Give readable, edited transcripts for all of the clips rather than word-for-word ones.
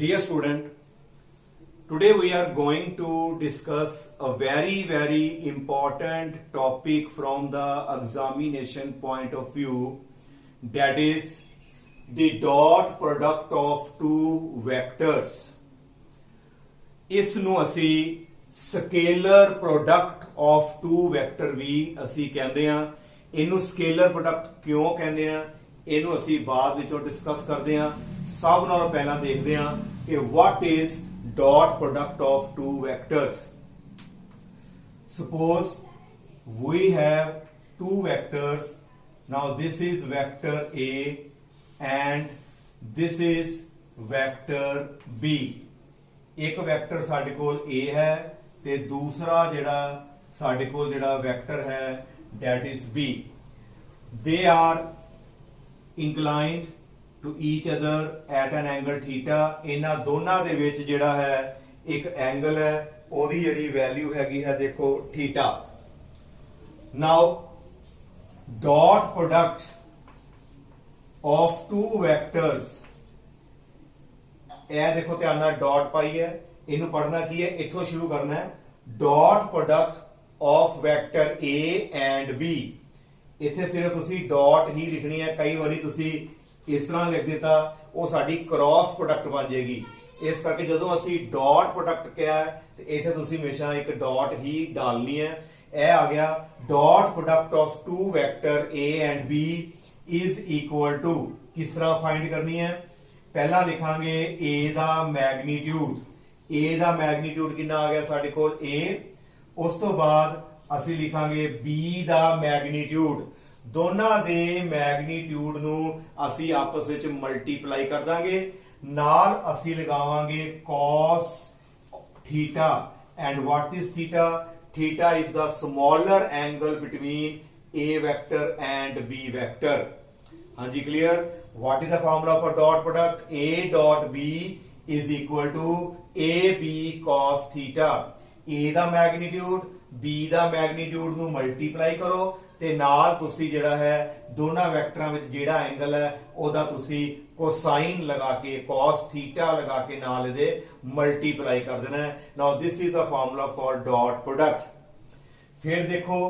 Dear student, today we are going to discuss a very important topic from the examination point of view, that is the dot product of two vectors. ਇਸ ਨੂੰ ਅਸੀਂ scalar product of two vector ਵੀ ਅਸੀਂ ਕਹਿੰਦੇ ਆ। ਇਹਨੂੰ scaler product ਕਿਉਂ ਕਹਿੰਦੇ ਆ ਇਹਨੂੰ ਅਸੀਂ ਬਾਅਦ ਵਿੱਚੋਂ ਡਿਸਕਸ ਕਰਦੇ ਆ। ਸਭ ਨਾਲੋਂ ਪਹਿਲਾਂ ਦੇਖਦੇ ਆ ਕਿ what is dot product of two vectors. Suppose we have two vectors. Now this is vector A and this is vector B. ਇੱਕ ਵੈਕਟਰ ਸਾਡੇ ਕੋਲ A ਹੈ ਤੇ ਦੂਸਰਾ ਜਿਹੜਾ ਸਾਡੇ ਕੋਲ ਜਿਹੜਾ ਵੈਕਟਰ ਹੈ that is B. They are inclined to each other at an angle theta. ਇਹਨਾਂ ਦੋਨਾਂ ਦੇ ਵਿੱਚ ਜਿਹੜਾ ਹੈ ਇੱਕ ਐਂਗਲ ਹੈ, ਉਹਦੀ ਜਿਹੜੀ ਵੈਲਿਊ ਹੈਗੀ ਹੈ ਦੇਖੋ theta. Now dot product of two vectors, ਇਹ ਦੇਖੋ ਧਿਆਨ ਨਾਲ ਡਾਟ ਪਾਈ ਹੈ, ਇਹਨੂੰ ਪੜ੍ਹਨਾ ਕੀ ਹੈ, ਇੱਥੋਂ ਸ਼ੁਰੂ ਕਰਨਾ ਹੈ। Dot product of vector A and B। ਇੱਥੇ ਸਿਰਫ ਤੁਸੀਂ ਡਾਟ ਹੀ ਲਿਖਣੀ ਹੈ। ਕਈ ਵਾਰੀ ਤੁਸੀਂ ਇਸ ਤਰ੍ਹਾਂ ਲਿਖ ਦਿੱਤਾ, ਉਹ ਸਾਡੀ ਕ੍ਰਾਸ ਪ੍ਰੋਡਕਟ ਬਣ ਜਾਏਗੀ। ਇਸ ਕਰਕੇ ਜਦੋਂ ਅਸੀਂ ਡਾਟ ਪ੍ਰੋਡਕਟ ਕਿਹਾ ਹੈ ਤੇ ਇੱਥੇ ਤੁਸੀਂ ਹਮੇਸ਼ਾ ਇੱਕ ਡਾਟ ਹੀ ਡਾਲਣੀ ਹੈ। ਇਹ ਆ ਗਿਆ dot product of two vector A and B is equal to. ਕਿਸ ਤਰ੍ਹਾਂ ਫਾਈਂਡ ਕਰਨੀ ਹੈ? ਪਹਿਲਾਂ ਲਿਖਾਂਗੇ A ਦਾ ਮੈਗਨੀਟਿਊਡ। A ਦਾ ਮੈਗਨੀਟਿਊਡ ਕਿੰਨਾ ਆ ਗਿਆ ਸਾਡੇ ਕੋਲ A। ਉਸ ਤੋਂ ਬਾਅਦ ਅਸੀਂ ਲਿਖਾਂਗੇ B ਦਾ ਮੈਗਨੀਟਿਊਡ। ਦੋਨਾਂ ਦੇ ਮੈਗਨੀਟਿਊਡ ਨੂੰ ਅਸੀਂ ਆਪਸ ਵਿੱਚ ਮਲਟੀਪਲਾਈ ਕਰ ਦਾਂਗੇ, ਨਾਲ ਅਸੀਂ ਲਗਾਵਾਂਗੇ cos theta. And what is theta? Theta is the smaller angle between A vector and B vector. ਹਾਂਜੀ clear? What is the formula for dot product? A dot B is equal to AB cos theta. A ਦਾ magnitude B ਦਾ magnitude ਨੂੰ multiply ਕਰੋ ਤੇ ਨਾਲ ਤੁਸੀਂ ਜਿਹੜਾ ਹੈ ਦੋਨਾਂ ਵੈਕਟਰਾਂ ਵਿੱਚ ਜਿਹੜਾ ਐਂਗਲ ਹੈ ਉਹਦਾ ਤੁਸੀਂ ਕੋਸਾਈਨ ਲਗਾ ਕੇ cos theta ਲਗਾ ਕੇ ਨਾਲ ਇਹਦੇ ਮਲਟੀਪਲਾਈ ਕਰ ਦੇਣਾ ਹੈ। Now this is the formula for dot product. ਫਿਰ ਦੇਖੋ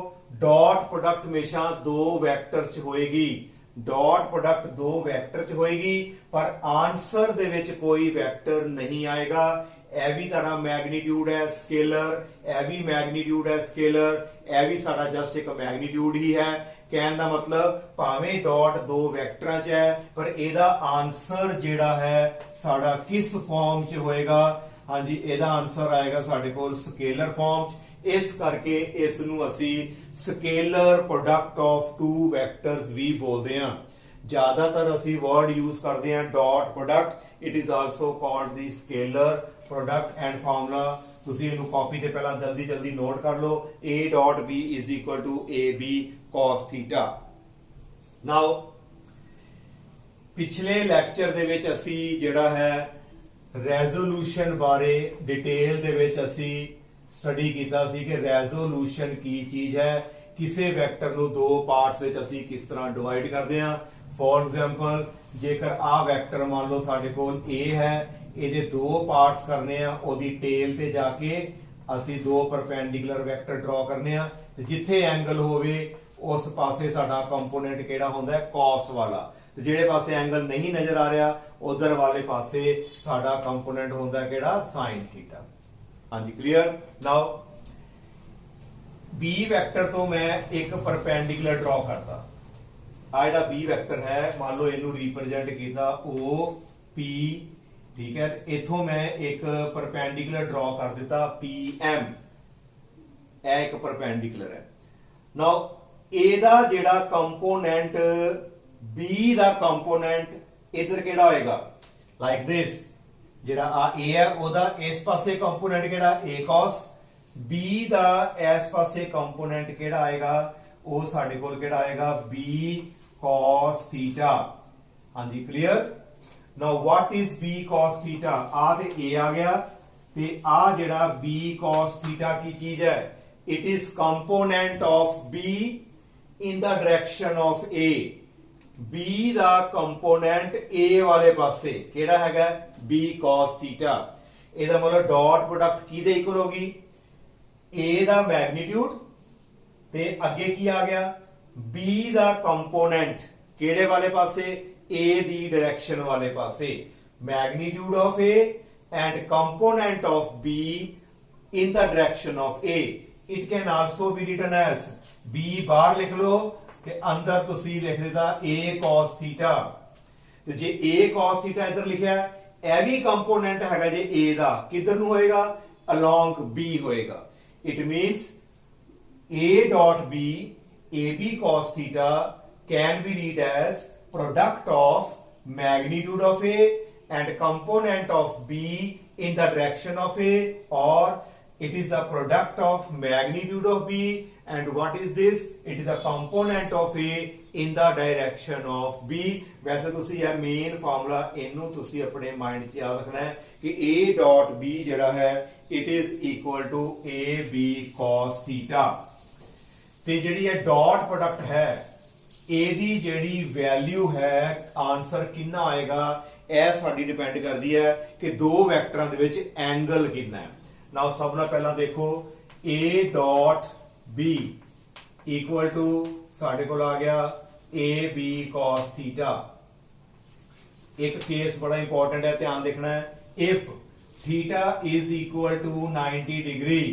dot product ਹਮੇਸ਼ਾ ਦੋ ਵੈਕਟਰਸ 'ਚ ਹੋਏਗੀ। ਡਾਟ ਪ੍ਰੋਡਕਟ ਦੋ ਵੈਕਟਰ ਚ ਹੋਏਗੀ, ਪਰ ਆਨਸਰ ਦੇ ਵਿੱਚ ਕੋਈ ਵੈਕਟਰ ਨਹੀਂ ਆਏਗਾ। ਇਹ ਵੀ ਤੁਹਾਡਾ ਮੈਗਨੀਟਿਊਡ ਹੈ ਸਕੇਲਰ, ਇਹ ਵੀ ਮੈਗਨੀਟਿਊਡ ਹੈ ਸਕੇਲਰ, ਇਹ ਵੀ ਸਾਡਾ ਜਸਟ ਇੱਕ ਮੈਗਨੀਟਿਊਡ ਹੀ ਹੈ। ਕਹਿਣ ਦਾ ਮਤਲਬ ਭਾਵੇਂ ਡਾਟ ਦੋ ਵੈਕਟਰਾਂ ਚ ਹੈ, ਪਰ ਇਹਦਾ ਆਨਸਰ ਜਿਹੜਾ ਹੈ ਸਾਡਾ ਕਿਸ ਫਾਰਮ ਚ ਹੋਏਗਾ? ਹਾਂਜੀ, ਇਹਦਾ ਆਨਸਰ ਆਏਗਾ ਸਾਡੇ ਕੋਲ ਸਕੇਲਰ ਫਾਰਮ ਚ। ਇਸ ਕਰਕੇ ਇਸ ਨੂੰ ਅਸੀਂ scalar product of to vectors ਵੀ ਬੋਲਦੇ ਹਾਂ। ਜ਼ਿਆਦਾਤਰ ਅਸੀਂ ਵਰਡ ਯੂਜ਼ ਕਰਦੇ ਹਾਂ dot product. It is also called the scaler product and formula ਤੁਸੀਂ ਇਹਨੂੰ ਕਾਪੀ ਤੇ ਪਹਿਲਾਂ ਜਲਦੀ ਨੋਟ ਕਰ ਲਓ। A dot B is equal to AB cos theta. Now ਪਿਛਲੇ ਲੈਕਚਰ ਦੇ ਵਿੱਚ ਅਸੀਂ ਜਿਹੜਾ ਹੈ ਰੈਜ਼ੋਲੂਸ਼ਨ ਬਾਰੇ ਡਿਟੇਲ ਦੇ ਵਿੱਚ ਅਸੀਂ ਸਟੱਡੀ ਕੀਤਾ ਸੀ ਕਿ ਰੈਜ਼ੋਲੂਸ਼ਨ ਕੀ ਚੀਜ਼ ਹੈ, ਕਿਸੇ ਵੈਕਟਰ ਨੂੰ ਦੋ ਪਾਰਟਸ ਵਿੱਚ ਅਸੀਂ ਕਿਸ ਤਰ੍ਹਾਂ ਡਿਵਾਈਡ ਕਰਦੇ ਹਾਂ। ਫੋਰ ਐਗਜ਼ਾਮਪਲ ਜੇਕਰ ਆਹ ਵੈਕਟਰ ਮੰਨ ਲਓ ਸਾਡੇ ਕੋਲ A ਹੈ, ਇਹਦੇ ਦੋ ਪਾਰਟਸ ਕਰਨੇ ਆ, ਉਹਦੀ ਟੇਲ ਤੇ ਜਾ ਕੇ ਅਸੀਂ ਦੋ ਪਰਪੈਂਡੀਕੂਲਰ ਵੈਕਟਰ ਡਰਾ ਕਰਨੇ ਆ। ਜਿੱਥੇ ਐਂਗਲ ਹੋਵੇ ਉਸ ਪਾਸੇ ਸਾਡਾ ਕੰਪੋਨੈਂਟ ਕਿਹੜਾ ਹੁੰਦਾ ਹੈ? cos ਵਾਲਾ। ਤੇ ਜਿਹੜੇ ਪਾਸੇ ਐਂਗਲ ਨਹੀਂ ਨਜ਼ਰ ਆ ਰਿਹਾ ਉਧਰ ਵਾਲੇ ਪਾਸੇ ਸਾਡਾ ਕੰਪੋਨੈਂਟ ਹੁੰਦਾ ਕਿਹੜਾ? sin theta. ਹਾਂਜੀ ਕਲੀਅਰ? ਨਾਓ B ਵੈਕਟਰ ਤੋਂ ਮੈਂ ਇੱਕ ਪਰਪੈਂਡੀਕੂਲਰ ਡਰਾ ਕਰਤਾ। ਆ ਜਿਹੜਾ B ਵੈਕਟਰ ਹੈ ਮੰਨ ਲਓ ਇਹਨੂੰ ਰਿਪਰੈਜ਼ੈਂਟ ਕੀਤਾ OP, ਠੀਕ ਹੈ। ਇਥੋਂ ਮੈਂ ਇੱਕ ਪਰਪੈਂਡੀਕੂਲਰ ਡਰਾ ਕਰ ਦਿੱਤਾ PM। ਇਹ ਇੱਕ ਪਰਪੈਂਡੀਕੂਲਰ ਹੈ। ਨਾਓ A ਦਾ ਜਿਹੜਾ ਕੰਪੋਨੈਂਟ B ਦਾ ਕੰਪੋਨੈਂਟ ਇਧਰ ਕਿਹੜਾ ਹੋਏਗਾ? Like this. ਜਿਹੜਾ ਆ A ਹੈ ਉਹਦਾ ਇਸ ਪਾਸੇ ਕੰਪੋਨੈਂਟ ਕਿਹੜਾ? A cos। B ਦਾ ਇਸ ਪਾਸੇ ਕੰਪੋਨੈਂਟ ਕਿਹੜਾ ਆਏਗਾ? ਉਹ ਸਾਡੇ ਕੋਲ ਕਿਹੜਾ ਆਏਗਾ? B cos theta। ਹਾਂਜੀ clear? Now what is B cos theta? ਆ ਤੇ A ਆ ਗਿਆ ਤੇ ਆ ਜਿਹੜਾ B cos theta ਕੀ ਚੀਜ਼ ਹੈ? It is component of B in the direction of A। B the component A ਵਾਲੇ ਪਾਸੇ ਕਿਹੜਾ ਹੈਗਾ B cos ਥੀਟਾ। ਇਹਦਾ ਮਤਲਬ ਡਾਟ ਪ੍ਰੋਡਕਟ ਕਿਹਦੇ ਇਕੁਅਲ ਹੋਗੀ A ਦਾ ਮੈਗਨੀਟਿਊਡ ਤੇ ਅੱਗੇ ਕੀ ਆ ਗਿਆ B ਦਾ ਕੰਪੋਨੈਂਟ ਕਿਹੜੇ ਵਾਲੇ ਪਾਸੇ A ਦੀ ਡਾਇਰੈਕਸ਼ਨ ਵਾਲੇ ਪਾਸੇ magnitude of A and component of B in the direction of A. It can also be written as B ਬਾਹਰ ਲਿਖ ਲਓ ਤੇ ਅੰਦਰ ਤੁਸੀਂ ਲਿਖ ਦਿੱਤਾ A cos ਥੀਟਾ। ਤੇ ਜੇ A cos ਥੀਟਾ ਇੱਧਰ ਲਿਖਿਆ ਇਹ ਵੀ ਕੰਪੋਨੈਂਟ ਹੈਗਾ ਜੇ A ਦਾ ਕਿੱਧਰ ਨੂੰ ਹੋਏਗਾ along B ਹੋਏਗਾ। It means A dot B AB cos theta can be read as product of magnitude of A and component of B in the direction of A, or it is the product of magnitude of B and what is this? It is a component of A in the direction of B। वैसे तुसी यह main formula इनू तुसी अपने mind च याद रखना है कि A dot B जड़ा है it is equal to AB cos theta। ते ਜਿਹੜੀ ਇਹ ਡਾਟ ਪ੍ਰੋਡਕਟ ਹੈ ਇਹਦੀ ਜਿਹੜੀ ਵੈਲਿਊ ਹੈ ਆਨਸਰ ਕਿੰਨਾ ਆਏਗਾ ਇਹ ਸਾਡੀ ਡਿਪੈਂਡ ਕਰਦੀ ਹੈ ਕਿ ਦੋ ਵੈਕਟਰਾਂ ਦੇ ਵਿੱਚ ਐਂਗਲ ਕਿੰਨਾ ਹੈ। ਨਾਓ ਸਭ ਨਾਲ ਪਹਿਲਾਂ ਦੇਖੋ A dot B equal to ਸਾਡੇ ਕੋਲ ਆ ਗਿਆ AB cos ਥੀਟਾ। ਇੱਕ ਕੇਸ ਬੜਾ ਇੰਪੋਰਟੈਂਟ ਹੈ ਧਿਆਨ ਦੇਖਣਾ ਹੈ if theta is equal to 90 degree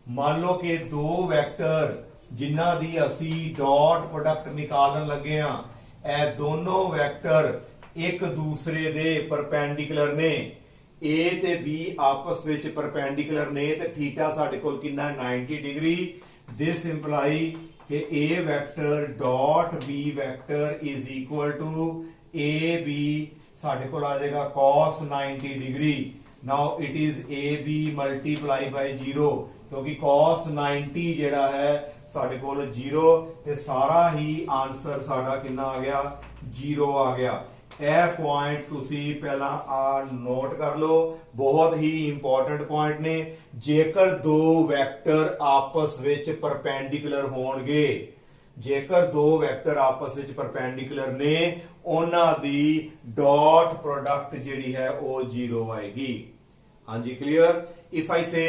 ਮੰਨ ਲਓ ਕਿ ਦੋ ਵੈਕਟਰ ਜਿਨ੍ਹਾਂ ਦੀ ਅਸੀਂ ਡਾਟ ਪ੍ਰੋਡਕਟ ਨਿਕਾਲਣ ਲੱਗੇ ਆ ਇਹ ਦੋਨੋਂ ਵੈਕਟਰ ਇੱਕ ਦੂਸਰੇ ਦੇ ਪਰਪੈਂਡੀਕੁਲਰ ਨੇ A ਤੇ B ਆਪਸ ਵਿੱਚ ਪਰਪੈਂਡੀਕੁਲਰ ਨੇ ਤੇ ਥੀਟਾ ਸਾਡੇ ਕੋਲ ਕਿੰਨਾ ਹੈ 90 डिग्री। ਦਿਸ ਇੰਪਲਾਈ ਕਿ A vector dot B vector is equal to AB ਸਾਡੇ ਕੋਲ ਆ ਜਾਏਗਾ cos 90 degree. Now it is AB multiply by 0 ਕਿਉਂਕਿ cos 90 ਜਿਹੜਾ ਹੈ ਸਾਡੇ ਕੋਲ 0 ਤੇ ਸਾਰਾ ਹੀ ਆਨਸਰ ਸਾਡਾ ਕਿੰਨਾ ਆ ਗਿਆ 0 ਆ ਗਿਆ। ਇਹ ਪੁਆਇੰਟ ਤੁਸੀਂ ਪਹਿਲਾਂ ਆ ਨੋਟ ਕਰ ਲਓ ਬਹੁਤ ਹੀ ਇੰਪੋਰਟੈਂਟ ਪੁਆਇੰਟ ਨੇ। ਜੇਕਰ ਦੋ ਵੈਕਟਰ ਆਪਸ ਵਿੱਚ ਪਰਪੈਂਡੀਕੁਲਰ ਹੋਣਗੇ ਜੇਕਰ ਦੋ ਵੈਕਟਰ ਆਪਸ ਵਿੱਚ ਪਰਪੈਂਡੀਕੁਲਰ ਨੇ ਉਹਨਾਂ ਦੀ ਡਾਟ ਪ੍ਰੋਡਕਟ ਜਿਹੜੀ ਹੈ ਉਹ 0 ਆਏਗੀ। ਹਾਂਜੀ clear. If I say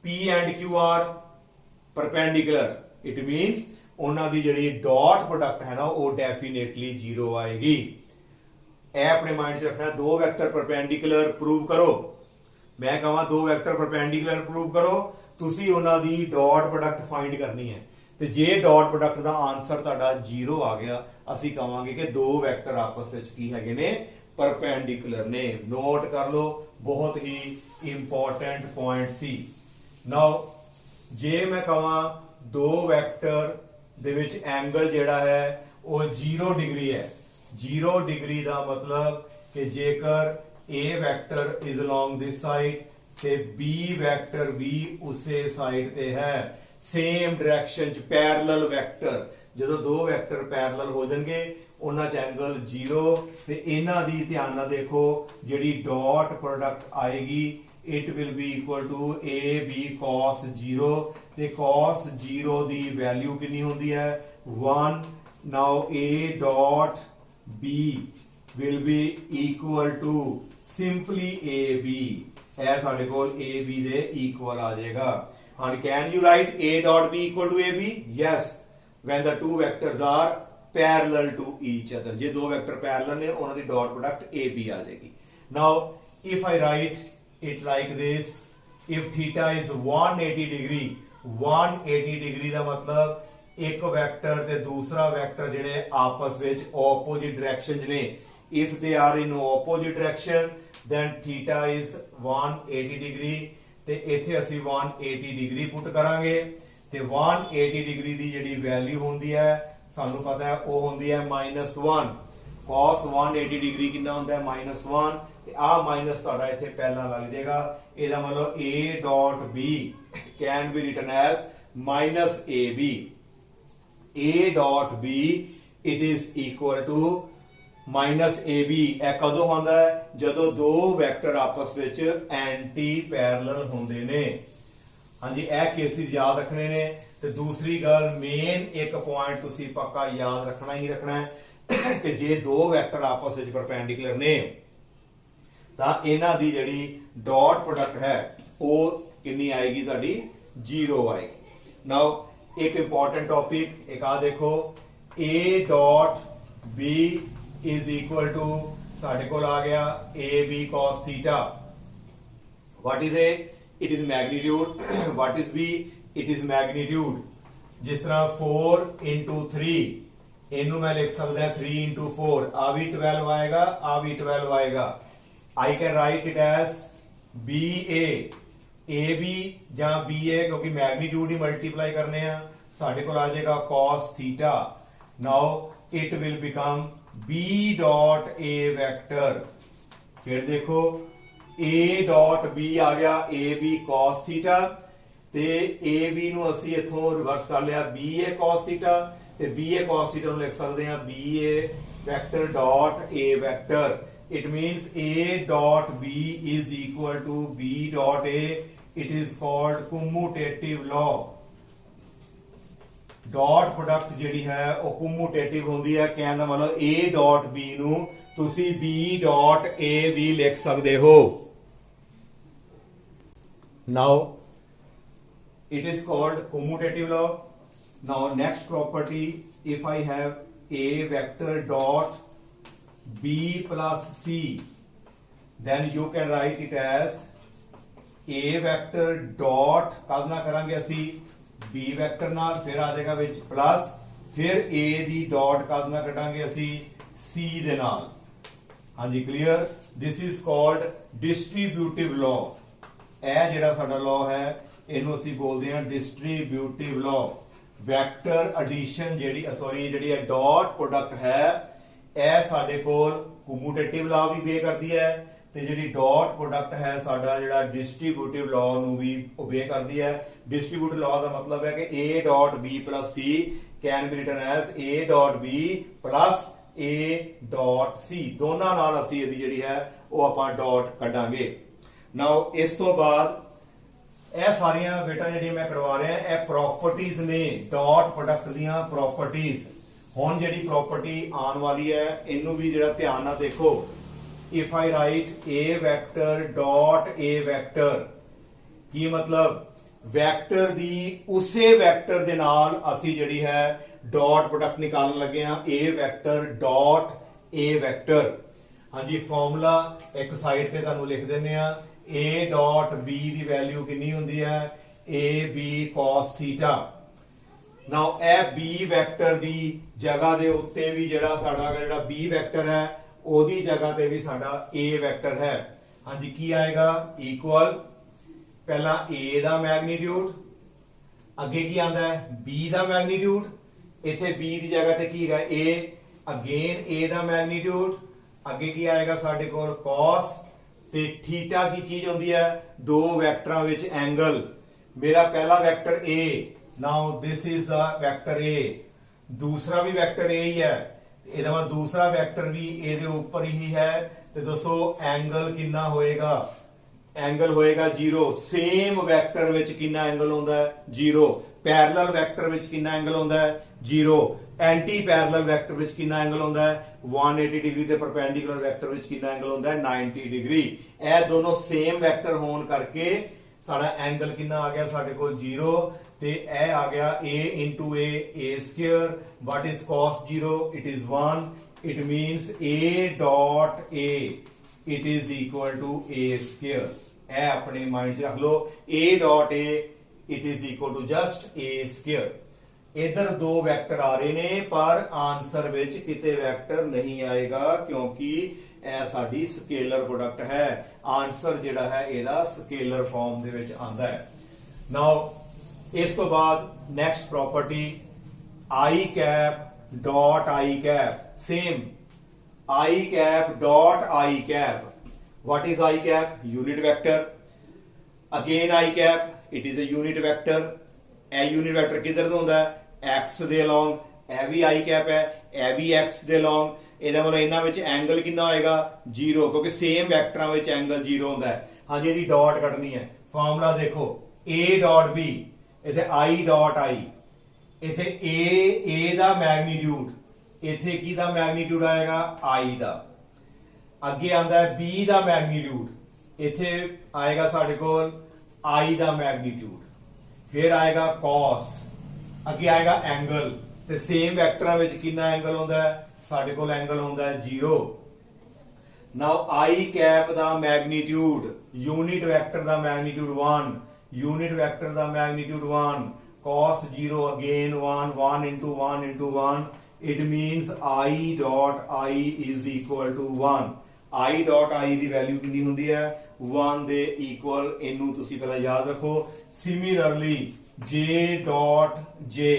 P and Q are perpendicular it means ਉਹਨਾਂ ਦੀ ਜਿਹੜੀ ਡਾਟ ਪ੍ਰੋਡਕਟ ਹੈ ਨਾ ਉਹ ਡੈਫੀਨੇਟਲੀ 0 ਆਏਗੀ। ਇਹ ਆਪਣੇ ਮਾਈਂਡ 'ਚ ਰੱਖਣਾ ਦੋ ਵੈਕਟਰ ਪਰਪੈਂਡੀਕੁਲਰ ਪ੍ਰੂਵ ਕਰੋ। ਮੈਂ ਕਹਾਂ ਦੋ ਵੈਕਟਰ ਪਰਪੈਂਡੀਕੁਲਰ ਪ੍ਰੂਵ ਕਰੋ ਤੁਸੀਂ ਉਹਨਾਂ ਦੀ ਡਾਟ ਪ੍ਰੋਡਕਟ ਫਾਈਂਡ ਕਰਨੀ ਹੈ ਤੇ ਜੇ ਡਾਟ ਪ੍ਰੋਡਕਟ ਦਾ ਆਨਸਰ ਤੁਹਾਡਾ 0 ਆ ਗਿਆ ਅਸੀਂ ਕਹਾਂਗੇ ਕਿ ਦੋ ਵੈਕਟਰ ਆਪਸ ਵਿੱਚ ਕੀ ਹੈਗੇ ਨੇ ਪਰਪੈਂਡੀਕੁਲਰ ਨੇ। ਨੋਟ ਕਰ ਲਓ ਬਹੁਤ ਹੀ ਇੰਪੋਰਟੈਂਟ ਪੁਆਇੰਟ ਸੀ। ਨਾਓ ਜੇ ਮੈਂ ਕਹਾਂ ਦੋ ਵੈਕਟਰ ਦੇ ਵਿੱਚ ਐਂਗਲ ਜਿਹੜਾ ਹੈ ਉਹ 0 ਡਿਗਰੀ ਹੈ 0 ਡਿਗਰੀ ਦਾ ਮਤਲਬ ਕਿ ਜੇਕਰ A vector is along this side ਤੇ B ਵੈਕਟਰ ਵੀ ਉਸੇ ਸਾਈਡ ਤੇ ਹੈ ਸੇਮ ਡਾਇਰੈਕਸ਼ਨ ਚ ਪੈਰਲਲ ਵੈਕਟਰ ਜਦੋਂ ਦੋ ਵੈਕਟਰ ਪੈਰਲਲ ਹੋ ਜਾਣਗੇ ਉਹਨਾਂ ਚ ਐਂਗਲ 0 ਤੇ ਇਹਨਾਂ ਦੀ ਧਿਆਨ ਨਾਲ ਦੇਖੋ ਜਿਹੜੀ ਡਾਟ ਪ੍ਰੋਡਕਟ ਆਏਗੀ it will be equal to AB cos 0 ਤੇ cos 0 ਦੀ ਵੈਲਿਊ ਕਿੰਨੀ ਹੁੰਦੀ ਹੈ 1। now A dot B will be equal to simply AB ਇਹ ਸਾਡੇ ਕੋਲ AB ਦੇ ਇਕੁਅਲ ਆ ਜਾਏਗਾ। ਹਾਂ can you write A dot B equal to AB? yes when the two vectors are parallel to each other ਜੇ ਦੋ vector parallel ਨੇ ਉਹਨਾਂ ਦੀ ਡਾਟ ਪ੍ਰੋਡਕਟ AB ਆ ਜਾਏਗੀ। now if I write it like this if theta is 180 degree 180 degree ਦਾ ਮਤਲਬ ਇੱਕ vector ਤੇ ਦੂਸਰਾ ਵੈਕਟਰ ਜਿਹੜੇ ਆਪਸ ਵਿੱਚ ਆਪੋਜ਼ਿਟ ਡਾਇਰੈਕਸ਼ਨ 'ਚ ਨੇ if they are in opposite direction then theta is 180 degree ਤੇ ਇੱਥੇ ਅਸੀਂ 180 degree ਪੁੱਟ ਕਰਾਂਗੇ ਤੇ 180 degree ਦੀ ਜਿਹੜੀ ਵੈਲਿਊ ਹੁੰਦੀ ਹੈ ਸਾਨੂੰ ਪਤਾ ਹੈ ਉਹ ਹੁੰਦੀ ਹੈ -1 cos 180 degree ਕਿੰਨਾ ਹੁੰਦਾ ਹੈ -1 ਤੇ ਆ ਮਾਈਨਸ ਤੁਹਾਡਾ ਇੱਥੇ ਪਹਿਲਾਂ ਲੱਗ ਜਾਏਗਾ ਇਹਦਾ ਮਤਲਬ A dot B can be written as -AB A dot B it is equal to -AB ਇਹ ਕਦੋਂ ਹੁੰਦਾ ਹੈ ਜਦੋਂ ਦੋ ਵੈਕਟਰ ਆਪਸ ਵਿੱਚ ਐਂਟੀ ਪੈਰਲਲ ਹੁੰਦੇ ਨੇ। ਹਾਂਜੀ ਇਹ ਕੇਸਿਸ ਯਾਦ ਰੱਖਣੇ ਨੇ ਤੇ ਦੂਸਰੀ ਗੱਲ ਮੇਨ ਇੱਕ ਪੁਆਇੰਟ ਤੁਸੀਂ ਪੱਕਾ ਯਾਦ ਰੱਖਣਾ ਹੀ ਰੱਖਣਾ ਹੈ ਕਿ ਜੇ ਦੋ ਵੈਕਟਰ ਆਪਸ ਵਿੱਚ ਪਰਪੈਂਡੀਕੁਲਰ ਨੇ ਤਾਂ ਇਹਨਾਂ ਦੀ ਜਿਹੜੀ ਡਾਟ ਪ੍ਰੋਡਕਟ ਹੈ ਉਹ ਕਿੰਨੀ ਆਏਗੀ ਤੁਹਾਡੀ 0 ਆਏਗੀ। ਨਾਓ ਇੱਕ ਇੰਪੋਰਟੈਂਟ ਟੌਪਿਕ ਇੱਕ ਆ ਦੇਖੋ a dot b is equal to ਸਾਡੇ ਕੋਲ ਆ ਗਿਆ ab cos theta। what is a? it is magnitude। what is b? it is magnitude। ਜਿਸ ਤਰ੍ਹਾਂ 4 into 3 ਇਹਨੂੰ ਮੈਂ ਲਿਖ ਸਕਦਾ 3 into 4 ਆ ਵੀ 12 ਆਏਗਾ ਆ ਵੀ 12 ਆਏਗਾ। I can write it as BA AB ਜਾਂ BA ਕਿਉਂਕਿ ਮੈਗਨੀਟਿਊਡ ਹੀ ਮਲਟੀਪਲਾਈ ਕਰਨੇ ਆ ਸਾਡੇ ਕੋਲ ਆ ਜਾਏਗਾ cos theta। now it will become B dot A vector। ਫਿਰ ਦੇਖੋ A dot B ਆ ਗਿਆ AB cos theta ਤੇ AB ਨੂੰ ਅਸੀਂ ਇੱਥੋਂ ਰਿਵਰਸ ਕਰ ਲਿਆ BA cos theta ਤੇ BA cos theta ਨੂੰ ਲਿਖ ਸਕਦੇ ਹਾਂ BA vector dot A vector। it means A dot B is equal to B dot A। it is called commutative law। Dot product ਜਿਹੜੀ ਹੈ ਉਹ ਕਮਿਊਟੇਟਿਵ ਹੁੰਦੀ ਹੈ ਕਹਿਣ ਦਾ ਮਤਲਬ A ਡਾਟ B ਨੂੰ ਤੁਸੀਂ B ਡਾਟ A ਵੀ ਲਿਖ ਸਕਦੇ ਹੋ। now it is called commutative law। now next property, if I have A vector dot B plus C then you can write it as A vector dot ਕਾਹਦੇ ਨਾਲ ਕਰਾਂਗੇ ਅਸੀਂ B vector ਨਾਲ ਫਿਰ ਆ ਜਾਏਗਾ ਵਿੱਚ ਪਲੱਸ ਫਿਰ A ਦੀ ਡਾਟ ਕਾਹਦੇ ਨਾਲ ਕੱਢਾਂਗੇ ਅਸੀਂ C ਦੇ ਨਾਲ। ਹਾਂਜੀ clear. this is called distributive law। ਇਹ ਜਿਹੜਾ ਸਾਡਾ ਲਾਅ ਹੈ ਇਹਨੂੰ ਅਸੀਂ ਬੋਲਦੇ ਹਾਂ distributive law। ਵੈਕਟਰ ਐਡੀਸ਼ਨ ਜਿਹੜੀ ਹੈ ਡਾਟ ਪ੍ਰੋਡਕਟ ਹੈ ਇਹ ਸਾਡੇ ਕੋਲ ਕਮਿਊਟੇਟਿਵ ਲਾਅ ਵੀ ਬੇ ਕਰਦੀ ਹੈ ਤੇ ਜਿਹੜੀ ਡਾਟ ਪ੍ਰੋਡਕਟ ਹੈ ਸਾਡਾ ਜਿਹੜਾ ਡਿਸਟ੍ਰੀਬਿਊਟਿਵ ਲਾਅ ਨੂੰ ਵੀ ਓਬੇ ਕਰਦੀ ਹੈ। ਡਿਸਟ੍ਰੀਬਿਊਟਿਵ ਲਾਅ ਦਾ ਮਤਲਬ ਹੈ ਕਿ A dot B plus C can be written as A dot B plus A dot C। ਦੋਨਾਂ ਨਾਲ ਅਸੀਂ ਇਹਦੀ ਜਿਹੜੀ ਹੈ ਉਹ ਆਪਾਂ ਡਾਟ ਕੱਢਾਂਗੇ। ਨਾਓ ਇਸ ਤੋਂ ਬਾਅਦ ਇਹ ਸਾਰੀਆਂ ਬੇਟਾ ਜਿਹੜੀਆਂ ਮੈਂ ਕਰਵਾ ਰਿਹਾ ਇਹ ਪ੍ਰੋਪਰਟੀਜ਼ ਨੇ ਡਾਟ ਪ੍ਰੋਡਕਟ ਦੀਆਂ ਪ੍ਰੋਪਰਟੀਜ਼। ਹੁਣ ਜਿਹੜੀ ਪ੍ਰੋਪਰਟੀ ਆਉਣ ਵਾਲੀ ਹੈ ਇਹਨੂੰ ਵੀ ਜਿਹੜਾ ਧਿਆਨ ਨਾਲ ਦੇਖੋ। if I write A vector dot A vector ਕੀ ਮਤਲਬ ਵੈਕਟਰ ਦੀ ਉਸੇ ਵੈਕਟਰ ਦੇ ਨਾਲ ਅਸੀਂ ਜਿਹੜੀ ਹੈ ਡਾਟ ਪ੍ਰੋਡਕਟ ਨਿਕਾਲਣ ਲੱਗੇ ਆ A vector dot A vector। ਹਾਂਜੀ ਫਾਰਮੂਲਾ ਇੱਕ ਸਾਈਡ ਤੇ ਤੁਹਾਨੂੰ ਲਿਖ ਦਿੰਨੇ ਆ A dot B the value ਕਿੰਨੀ ਹੁੰਦੀ ਹੈ AB cos theta। now ਇਹ B ਵੈਕਟਰ ਦੀ ਜਗ੍ਹਾ ਦੇ ਉੱਤੇ ਵੀ ਜਿਹੜਾ B ਵੈਕਟਰ ਹੈ ਉਹਦੀ ਜਗ੍ਹਾ ਤੇ ਵੀ ਸਾਡਾ A ਵੈਕਟਰ ਹੈ। ਹਾਂਜੀ ਕੀ ਆਏਗਾ ਇਕੁਅਲ ਪਹਿਲਾਂ A ਦਾ ਮੈਗਨੀਟਿਊਡ ਅੱਗੇ ਕੀ ਆਂਦਾ ਹੈ B ਦਾ ਮੈਗਨੀਟਿਊਡ ਇੱਥੇ B ਦੀ ਜਗ੍ਹਾ ਤੇ ਕੀ ਹੈਗਾ A ਅਗੇਨ A ਦਾ ਮੈਗਨੀਟਿਊਡ ਅੱਗੇ ਕੀ ਆਏਗਾ ਸਾਡੇ ਕੋਲ cos ਤੇ ਥੀਟਾ ਕੀ ਚੀਜ਼ ਹੁੰਦੀ ਹੈ ਦੋ ਵੈਕਟਰਾਂ ਵਿੱਚ ਐਂਗਲ। ਮੇਰਾ ਪਹਿਲਾ vector A now this is a vector A ਦੂਸਰਾ ਵੀ ਵੈਕਟਰ A ਹੀ ਹੈ ਇਹਦਾ ਮਤਲਬ ਦੂਸਰਾ ਵੈਕਟਰ ਵੀ ਇਹਦੇ ਉੱਪਰ ਹੀ ਹੈ ਤੇ ਦੱਸੋ ਐਂਗਲ ਕਿੰਨਾ ਹੋਏਗਾ ਐਂਗਲ ਹੋਏਗਾ 0। ਸੇਮ ਵੈਕਟਰ ਵਿੱਚ ਕਿੰਨਾ ਐਂਗਲ ਹੁੰਦਾ ਹੈ 0। ਪੈਰਲਲ ਵੈਕਟਰ ਵਿੱਚ ਕਿੰਨਾ ਐਂਗਲ ਹੁੰਦਾ ਹੈ 0। ਐਂਟੀ ਪੈਰਲਲ ਵੈਕਟਰ ਵਿੱਚ ਕਿੰਨਾ ਐਂਗਲ ਹੁੰਦਾ ਹੈ 180 ਡਿਗਰੀ ਤੇ ਪਰਪੈਂਡੀਕੂਲਰ ਵੈਕਟਰ ਵਿੱਚ ਕਿੰਨਾ ਐਂਗਲ ਹੁੰਦਾ ਹੈ 90 ਡਿਗਰੀ। ਇਹ ਦੋਨੋਂ ਸੇਮ ਵੈਕਟਰ ਹੋਣ ਕਰਕੇ ਸਾਡਾ ਐਂਗਲ ਕਿੰਨਾ ਆ ਗਿਆ ਸਾਡੇ ਕੋਲ 0 ਤੇ ਇਹ ਆ ਗਿਆ A into A square। what is cos 0? it is 1। it means A dot A it is equal to A square। ਇਹ ਆਪਣੇ ਮਾਈਂਡ 'ਚ ਰੱਖ ਲਓ A dot A it is equal to just A square। ਇਧਰ ਦੋ vector ਆ ਰਹੇ ਨੇ ਪਰ ਆਨਸਰ ਵਿੱਚ ਕਿਤੇ ਵੈਕਟਰ ਨਹੀਂ ਆਏਗਾ ਕਿਉਂਕਿ ਇਹ ਸਾਡੀ ਸਕੇਲਰ ਪ੍ਰੋਡਕਟ ਹੈ। ਆਨਸਰ ਜਿਹੜਾ ਹੈ ਇਹਦਾ ਸਕੇਲਰ ਫਾਰਮ ਦੇ ਵਿੱਚ ਆਂਦਾ ਹੈ। ਨਾਓ ਇਸ ਤੋਂ ਬਾਅਦ next property I cap dot I cap same I cap dot I cap। what is I cap? unit vector। again I cap it is a unit vector। ਇਹ unit vector ਕਿੱਧਰ ਤੋਂ ਹੁੰਦਾ ਹੈ x ਦੇ along। ਇਹ ਵੀ I cap ਹੈ ਇਹ ਵੀ x ਦੇ along। ਇਹਦਾ ਮਤਲਬ ਇਹਨਾਂ ਵਿੱਚ ਐਂਗਲ ਕਿੰਨਾ ਹੋਏਗਾ 0 ਕਿਉਂਕਿ ਸੇਮ ਵੈਕਟਰਾਂ ਵਿੱਚ ਐਂਗਲ 0 ਹੁੰਦਾ ਹੈ। ਹਾਂਜੀ ਇਹਦੀ ਡਾਟ ਕੱਢਣੀ ਹੈ ਫਾਰਮੂਲਾ ਦੇਖੋ A dot B इथे आई डॉट आई, इथे ए दा मैग्नीट्यूड, इथे की दा मैग्नीट्यूड आएगा आई दा, अगे आंदा है बी दा मैग्नीट्यूड, इथे आएगा साडे कोल आई दा मैग्नीट्यूड, फिर आएगा कॉस, अगे आएगा एंगल, ते सेम वैक्टरां विच कितना एंगल होंदा है साडे कोल एंगल होंदा है 0। नाउ आई कैप दा मैग्नीट्यूड, यूनिट वैक्टर दा मैग्नीट्यूड 1, यूनिट वैक्टर दा magnitude 1, cos 0 again 1, 1 into 1 into 1, it means I dot I is equal to 1। I dot I the value ਕਿੰਨੀ ਹੁੰਦੀ ਹੈ 1 ਦੇ ਇਕੁਅਲ, ਇਹਨੂੰ ਤੁਸੀਂ ਪਹਿਲਾਂ ਯਾਦ ਰੱਖੋ। ਸਿਮਿਲਰਲੀ J dot J,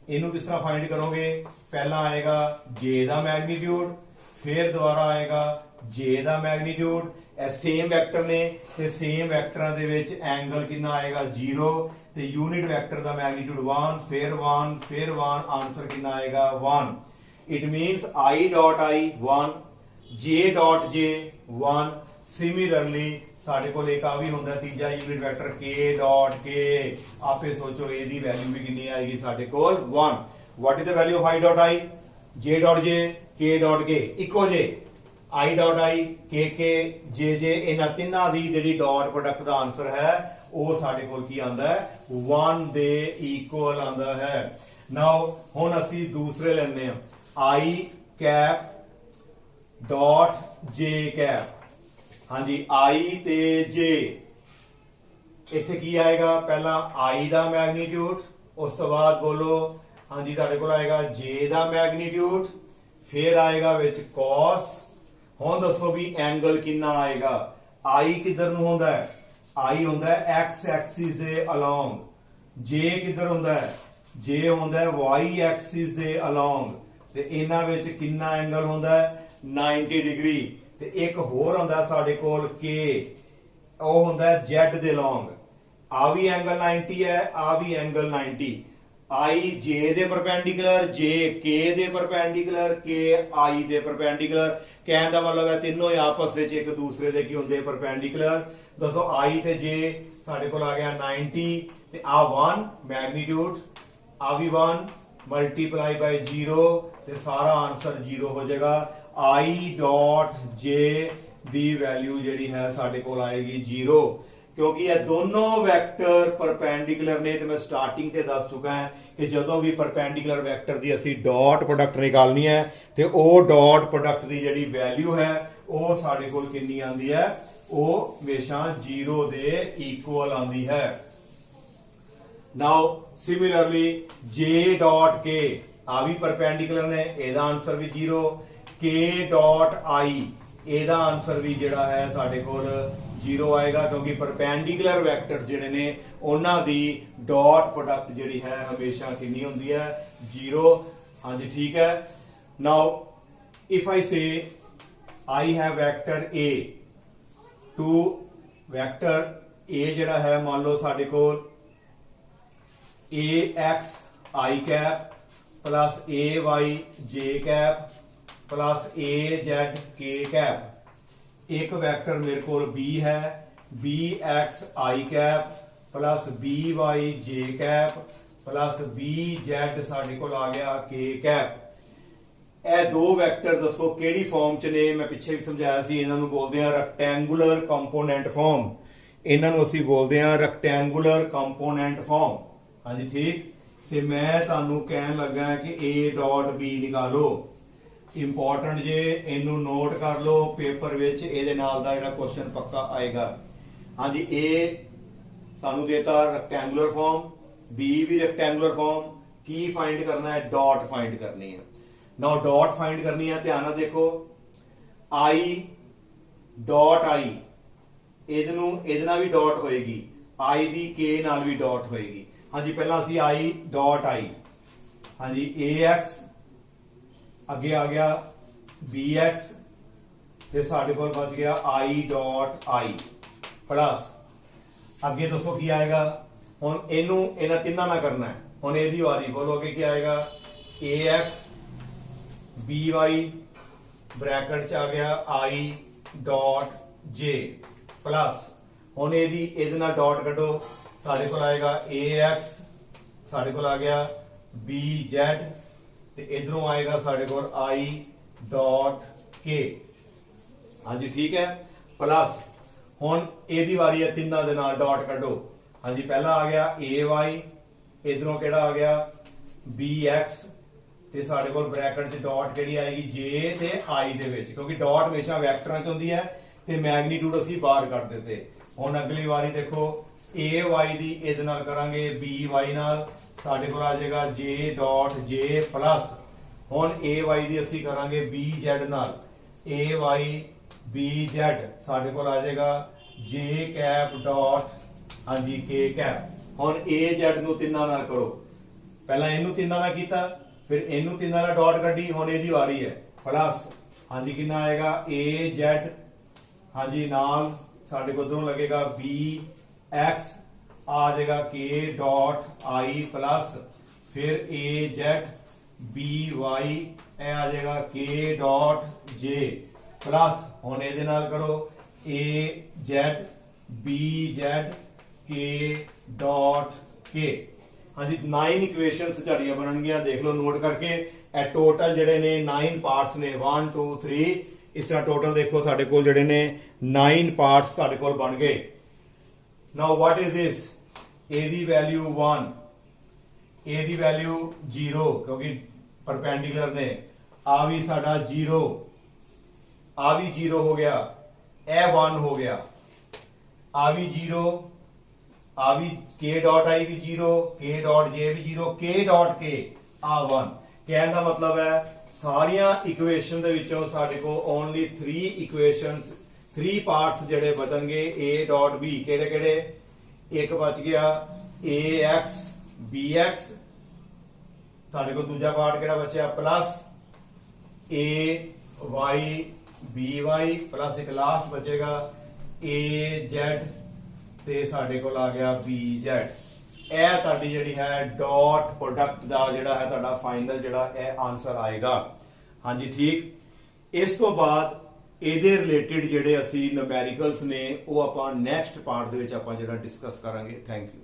ਇਹਨੂੰ ਕਿਸ ਤਰ੍ਹਾਂ ਫਾਈਂਡ ਕਰੋਗੇ, ਪਹਿਲਾਂ ਆਏਗਾ J ਦਾ ਮੈਗਨੀਟਿਊਡ, ਫਿਰ ਦੁਬਾਰਾ ਆਏਗਾ J ਦਾ ਮੈਗਨੀਟਿਊਡ, ਇਹ ਸੇਮ ਵੈਕਟਰ ਨੇ ਤੇ ਸੇਮ ਵੈਕਟਰਾਂ ਦੇ ਵਿੱਚ ਐਂਗਲ ਕਿੰਨਾ ਆਏਗਾ 0, ਤੇ ਯੂਨਿਟ ਵੈਕਟਰ ਦਾ ਮੈਗਨੀਟਿਊਡ 1, ਫਿਰ 1, ਫਿਰ 1, ਆਨਸਰ ਕਿੰਨਾ ਆਏਗਾ 1। It means I dot I 1, J dot J 1। Similarly ਸਾਡੇ ਕੋਲ ਇੱਕ ਆ ਵੀ ਹੁੰਦਾ ਤੀਜਾ unit vector K dot K, ਆਪੇ ਸੋਚੋ ਇਹਦੀ ਵੈਲਿਊ ਵੀ ਕਿੰਨੀ ਆਏਗੀ ਸਾਡੇ ਕੋਲ 1। What is the value of I dot I, J dot J, K dot K ਇੱਕੋ ਜੇ, I dot I, K J J, ਇਹਨਾਂ ਤਿੰਨਾਂ ਦੀ ਜਿਹੜੀ ਡਾਟ ਪ੍ਰੋਡਕਟ ਦਾ ਆਨਸਰ ਹੈ ਉਹ ਸਾਡੇ ਕੋਲ ਕੀ ਆਂਦਾ ਹੈ 1 ਦੇ ਇਕੁਅਲ ਆਂਦਾ ਹੈ। ਨਾਓ ਹੁਣ ਅਸੀਂ ਦੂਸਰੇ ਲੈਣੇ ਆ I cap dot J cap, हाँ जी I ते J, इत्थे की आएगा पहला I दा मैग्नीट्यूड, उस तो बाद बोलो हाँ जी तुहाडे कोल आएगा J दा मैग्नीट्यूड, फिर आएगा विच cos। हुण दसो भी एंगल कितना आएगा, I किधर नूं हुंदा है, I हुंदा है x एक्सिस दे अलोंग, J किधर हुंदा है, J हुंदा है y एक्सिस दे अलोंग, ते इन्हां विच कितना एंगल हुंदा है 90 डिग्री, ते एक होर हुंदा साडे कोल K, ਉਹ ਹੁੰਦਾ ਹੈ Z ਦੇ ਲੌਂਗ, ਆ ਵੀ ਐਂਗਲ 90 ਹੈ, ਆ ਵੀ ਐਂਗਲ 90, I J ਦੇ ਪਰਪੈਂਡੀਕੂਲਰ, J K ਦੇ ਪਰਪੈਂਡੀਕੂਲਰ, K I ਦੇ ਪਰਪੈਂਡੀਕੂਲਰ, ਕਹਿਣ ਦਾ ਮਤਲਬ ਹੈ ਤਿੰਨੋਂ ਹੀ ਆਪਸ ਵਿੱਚ ਇੱਕ ਦੂਸਰੇ ਦੇ ਕੀ ਹੁੰਦੇ ਪਰਪੈਂਡੀਕੂਲਰ। ਦੱਸੋ I ਤੇ J ਸਾਡੇ ਕੋਲ ਆ ਗਿਆ 90, ਤੇ ਆ 1 ਮੈਗਨੀਟਿਊਡ, ਆ ਵੀ 1 ਮਲਟੀਪਲਾਈ ਬਾਈ 0, ਤੇ ਸਾਰਾ ਆਨਸਰ 0 ਹੋ ਜਾਏਗਾ। I dot J the value ਜਿਹੜੀ ਹੈ ਸਾਡੇ ਕੋਲ ਆਏਗੀ 0, ਕਿਉਂਕਿ ਇਹ ਦੋਨੋਂ ਵੈਕਟਰ ਪਰਪੈਂਡੀਕੂਲਰ ਨੇ, ਤੇ ਮੈਂ ਸਟਾਰਟਿੰਗ ਤੇ ਦੱਸ ਚੁੱਕਾ ਹਾਂ ਕਿ ਜਦੋਂ ਵੀ ਪਰਪੈਂਡੀਕੂਲਰ ਵੈਕਟਰ ਦੀ ਅਸੀਂ ਡਾਟ ਪ੍ਰੋਡਕਟ ਨਿਕਾਲਣੀ ਹੈ ਤੇ ਉਹ ਡਾਟ ਪ੍ਰੋਡਕਟ ਦੀ ਜਿਹੜੀ ਵੈਲਿਊ ਹੈ ਉਹ ਸਾਡੇ ਕੋਲ ਕਿੰਨੀ ਆਂਦੀ ਹੈ, ਉਹ ਹਮੇਸ਼ਾ 0 ਦੇ ਇਕੁਅਲ ਆਂਦੀ ਹੈ। Now similarly J dot K, ਆ ਵੀ ਪਰਪੈਂਡੀਕੂਲਰ ਨੇ, ਇਹਦਾ ਆਨਸਰ ਵੀ 0, K dot I, ਇਹਦਾ ਆਨਸਰ ਵੀ ਜਿਹੜਾ ਹੈ ਸਾਡੇ ਕੋਲ 0 ਆਏਗਾ, ਕਿਉਂਕਿ ਪਰਪੈਂਡੀਕੂਲਰ ਵੈਕਟਰਸ ਜਿਹੜੇ ਨੇ ਉਹਨਾਂ ਦੀ ਡਾਟ ਪ੍ਰੋਡਕਟ ਜਿਹੜੀ ਹੈ ਹਮੇਸ਼ਾ ਕਿੰਨੀ ਹੁੰਦੀ ਹੈ 0। ਹਾਂਜੀ ਠੀਕ ਹੈ। Now if I say I have vector A to vector A ਜਿਹੜਾ ਹੈ ਮੰਨ ਲਓ ਸਾਡੇ ਕੋਲ AX I cap plus AY J cap plus AZ K cap, एक वैक्टर मेरे को B है BX I cap plus BY J cap plus BZ साडे कोल आ गया K कैप। ਇਹ ਦੋ ਵੈਕਟਰ ਦੱਸੋ ਕਿਹੜੀ ਫਾਰਮ ਚ ਨੇ, ਮੈਂ ਪਿੱਛੇ ਵੀ ਸਮਝਾਇਆ ਸੀ, ਇਹਨਾਂ ਨੂੰ ਬੋਲਦੇ ਆ ਰੈਕਟੈਂਗੂਲਰ ਕੰਪੋਨੈਂਟ ਫਾਰਮ, ਇਹਨਾਂ ਨੂੰ ਅਸੀਂ ਬੋਲਦੇ ਆ ਰੈਕਟੈਂਗੂਲਰ ਕੰਪੋਨੈਂਟ ਫਾਰਮ। ਹਾਂਜੀ ਠੀਕ, ਤੇ ਮੈਂ ਤੁਹਾਨੂੰ ਕਹਿਣ ਲੱਗਾ ਕਿ A ਡਾਟ B ਨਿਕਾਲੋ, ਇੰਪੋਰਟੈਂਟ ਜੇ, ਇਹਨੂੰ ਨੋਟ ਕਰ ਲਓ ਪੇਪਰ ਵਿੱਚ, ਇਹਦੇ ਨਾਲ ਦਾ ਜਿਹੜਾ ਕੁਐਸਚਨ ਪੱਕਾ ਆਏਗਾ। ਹਾਂਜੀ A ਸਾਨੂੰ ਦੇਤਾ ਰੈਕਟੈਂਗੂਲਰ ਫਾਰਮ, B ਵੀ ਰੈਕਟੈਂਗੂਲਰ ਫਾਰਮ, ਕੀ ਫਾਈਂਡ ਕਰਨਾ ਹੈ, ਡਾਟ ਫਾਈਂਡ ਕਰਨੀ ਹੈ। ਨਾਓ ਡਾਟ ਫਾਈਂਡ ਕਰਨੀ ਹੈ, ਧਿਆਨ ਨਾਲ ਦੇਖੋ I ਡਾਟ I, ਇਹਦੇ ਨਾਲ ਵੀ ਡਾਟ ਹੋਏਗੀ, I ਦੀ K ਨਾਲ ਵੀ ਡਾਟ ਹੋਏਗੀ। ਹਾਂਜੀ ਪਹਿਲਾਂ ਅਸੀਂ I ਡਾਟ I, ਹਾਂਜੀ AX, ਅੱਗੇ ਆ ਗਿਆ BX, ਤੇ ਸਾਡੇ ਕੋਲ ਬਚ ਗਿਆ I ਡਾਟ I ਪਲਸ, ਅੱਗੇ ਦੱਸੋ ਕੀ ਆਏਗਾ। ਹੁਣ ਇਹਨੂੰ ਇਹਨਾਂ ਤਿੰਨਾਂ ਨਾਲ ਕਰਨਾ ਹੈ, ਹੁਣ ਇਹਦੀ ਵਾਰੀ ਬੋਲੋ ਅੱਗੇ ਕੀ ਆਏਗਾ, AX BY ਬ੍ਰੈਕਟ ਚ ਆ ਗਿਆ I ਡਾਟ J ਪਲਸ, ਹੁਣ ਇਹਦੇ ਨਾਲ ਡਾਟ ਕੱਢੋ, ਸਾਡੇ ਕੋਲ ਆਏਗਾ ax, ਸਾਡੇ ਕੋਲ ਆ ਗਿਆ bz ਤੇ ਇਧਰੋਂ ਆਏਗਾ ਸਾਡੇ ਕੋਲ i ਡਾਟ k। ਹਾਂਜੀ ਠੀਕ ਹੈ। ਪਲੱਸ ਹੁਣ ਇਹਦੀ ਵਾਰੀ ਹੈ ਤਿੰਨਾਂ ਦੇ ਨਾਲ ਡਾਟ ਕੱਢੋ। ਹਾਂਜੀ ਪਹਿਲਾ ਆ ਗਿਆ ay, ਇਧਰੋਂ ਕਿਹੜਾ ਆ ਗਿਆ bx ਤੇ ਸਾਡੇ ਕੋਲ ਬ੍ਰੈਕਟ 'ਚ ਡਾਟ ਕਿਹੜੀ ਆਏਗੀ j ਤੇ i ਦੇ ਵਿੱਚ, ਕਿਉਂਕਿ ਡਾਟ ਹਮੇਸ਼ਾ ਵੈਕਟਰਾਂ 'ਚ ਹੁੰਦੀ ਹੈ ਤੇ ਮੈਗਨੀਟਿਊਡ ਅਸੀਂ ਬਾਹਰ ਕੱਢ ਦਿੱਤੇ। ਹੁਣ ਅਗਲੀ ਵਾਰੀ ਦੇਖੋ ay ਦੀ ਇਹਦੇ ਨਾਲ ਕਰਾਂਗੇ by ਨਾਲ, ਸਾਡੇ ਕੋਲ ਆ ਜਾਏਗਾ j ਡਾਟ j ਪਲੱਸ ਹੁਣ ay ਦੀ ਅਸੀਂ ਕਰਾਂਗੇ bz ਨਾਲ, ay bz ਸਾਡੇ ਕੋਲ ਆ ਜਾਏਗਾ j ਕੈਪ ਡਾਟ ਹਾਂਜੀ k ਕੈਪ। ਹੁਣ az ਨੂੰ ਤਿੰਨਾਂ ਨਾਲ ਕਰੋ, ਪਹਿਲਾਂ ਇਹਨੂੰ ਤਿੰਨਾਂ ਨਾਲ ਕੀਤਾ, ਫਿਰ ਇਹਨੂੰ ਤਿੰਨਾਂ ਨਾਲ ਡਾਟ ਕੱਢੀ, ਹੁਣ ਇਹਦੀ ਵਾਰੀ ਹੈ ਪਲੱਸ ਹਾਂਜੀ ਕਿੰਨਾ ਆਏਗਾ az ਹਾਂਜੀ ਨਾਲ ਸਾਡੇ ਕੋਲ ਉਧਰੋਂ ਲੱਗੇਗਾ bx ਆ ਜਾਏਗਾ k ਡਾਟ i ਪਲੱਸ ਫਿਰ az by ਇਹ ਆ ਜਾਏਗਾ k ਡਾਟ j ਪਲੱਸ ਹੁਣ ਇਹਦੇ ਨਾਲ ਕਰੋ az bz k dot k। ਹਾਂਜੀ 9 ਇਕੁਏਸ਼ਨਸ ਜਿਹੜੀਆਂ ਬਣਨਗੀਆਂ ਦੇਖ ਲਓ ਨੋਟ ਕਰਕੇ। ਇਹ ਟੋਟਲ ਜਿਹੜੇ ਨੇ 9 ਪਾਰਟਸ ਨੇ 1 2 3 ਇਸ ਤਰ੍ਹਾਂ ਟੋਟਲ ਦੇਖੋ ਸਾਡੇ ਕੋਲ ਜਿਹੜੇ ਨੇ 9 ਪਾਰਟਸ ਸਾਡੇ ਕੋਲ ਬਣ ਗਏ। ਨਾਓ what is this, a the value 1, a the value 0 ਕਿਉਂਕਿ ਪਰਪੈਂਡੀਕੂਲਰ ਨੇ, ਆ ਵੀ ਸਾਡਾ 0, ਆ ਵੀ 0 ਹੋ ਗਿਆ, ਇਹ 1 ਹੋ ਗਿਆ, ਆ ਵੀ 0, ਆ ਵੀ k ਡਾਟ i ਵੀ 0, k ਡਾਟ j ਵੀ 0, k ਡਾਟ k ਆ 1। ਕਹਿਣ ਦਾ ਮਤਲਬ ਹੈ ਸਾਰੀਆਂ ਇਕੁਏਸ਼ਨ ਦੇ ਵਿੱਚੋਂ ਸਾਡੇ ਕੋਲ ਓਨਲੀ 3 ਇਕੁਏਸ਼ਨਸ 3 ਪਾਰਟਸ ਜਿਹੜੇ ਬਚਣਗੇ a ਡਾਟ b। ਕਿਹੜੇ ਕਿਹੜੇ, ਇੱਕ ਬਚ ਗਿਆ ax bx, ਸਾਡੇ ਕੋਲ ਦੂਜਾ ਪਾਰਟ ਕਿਹੜਾ ਬਚਿਆ ਪਲੱਸ ay by ਪਲੱਸ ਇੱਕ ਲਾਸਟ ਬਚੇਗਾ az ਤੇ ਸਾਡੇ ਕੋਲ ਆ ਗਿਆ bz। ਇਹ ਤੁਹਾਡੀ ਜਿਹੜੀ ਹੈ ਡਾਟ ਪ੍ਰੋਡਕਟ ਦਾ ਜਿਹੜਾ ਹੈ ਤੁਹਾਡਾ ਫਾਈਨਲ ਜਿਹੜਾ ਇਹ ਆਨਸਰ ਆਏਗਾ। ਹਾਂਜੀ ਠੀਕ। ਇਸ ਤੋਂ ਬਾਅਦ ਇਹਦੇ ਰਿਲੇਟਡ ਜਿਹੜੇ ਅਸੀਂ ਨਿਊਮੈਰੀਕਲਸ ਨੇ ਉਹ ਆਪਾਂ ਨੈਕਸਟ ਪਾਰਟ ਦੇ ਵਿੱਚ ਆਪਾਂ ਜਿਹੜਾ ਡਿਸਕਸ ਕਰਾਂਗੇ। Thank you.